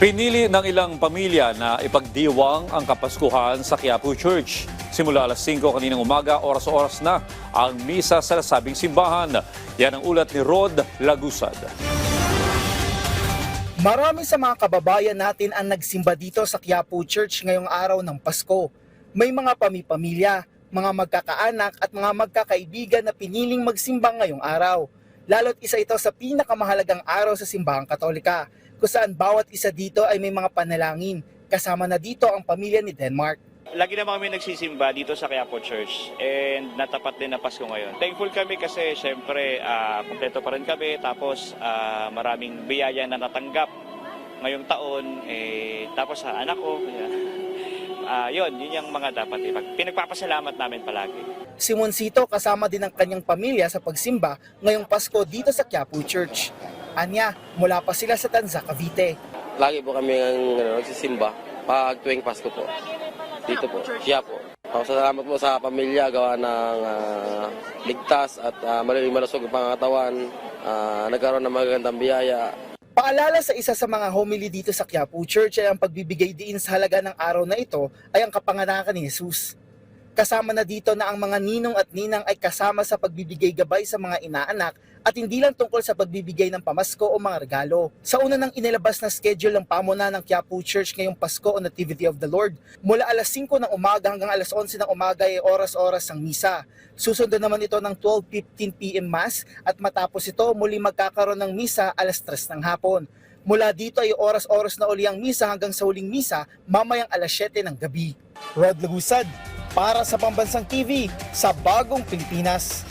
Pinili ng ilang pamilya na ipagdiwang ang Kapaskuhan sa Quiapo Church. Simula alas 5 kaninang umaga, oras-oras na ang misa sa nasabing simbahan. Yan ang ulat ni Rod Lagusad. Marami sa mga kababayan natin ang nagsimba dito sa Quiapo Church ngayong araw ng Pasko. May mga pamilya, mga magkakaanak at mga magkakaibigan na piniling magsimba ngayong araw. Lalo't isa ito sa pinakamahalagang araw sa simbahang Katolika, kung saan bawat isa dito ay may mga panalangin. Kasama na dito ang pamilya ni Denmark. Lagi naman kami nagsisimba dito sa Quiapo Church and natapat din na Pasko ngayon. Thankful kami kasi syempre kumpleto pa rin kami, tapos maraming biyaya na natanggap ngayong taon, tapos sa anak ko. Yun yung mga dapat pinagpapasalamat namin palagi. Si Monsito kasama din ang kanyang pamilya sa pagsimba ngayong Pasko dito sa Quiapo Church. Anya, mula pa sila sa Tanza, Cavite. Lagi po kami nagsisimba pag tuwing Pasko po. Dito po, Quiapo. Salamat po sa pamilya, gawa ng ligtas at malusog ang pangatawan. Nagkaroon ng magagandang biyaya. Paalala sa isa sa mga homily dito sa Quiapo Church ay ang pagbibigay diin sa halaga ng araw na ito ay ang kapanganakan ni Jesus. Kasama na dito na ang mga ninong at ninang ay kasama sa pagbibigay gabay sa mga inaanak at hindi lang tungkol sa pagbibigay ng pamasko o mga regalo. Sa una ng inilabas na schedule ng pamuna ng Quiapo Church ngayong Pasko o Nativity of the Lord, mula alas 5 ng umaga hanggang alas 11 ng umaga ay oras-oras ng misa. Susunod naman ito ng 12:15 PM Mass at matapos ito muli magkakaroon ng misa alas 3 ng hapon. Mula dito ay oras-oras na uli ang misa hanggang sa huling misa mamayang alas 7 ng gabi. Rod Lagusad, para sa Pambansang TV sa Bagong Pilipinas.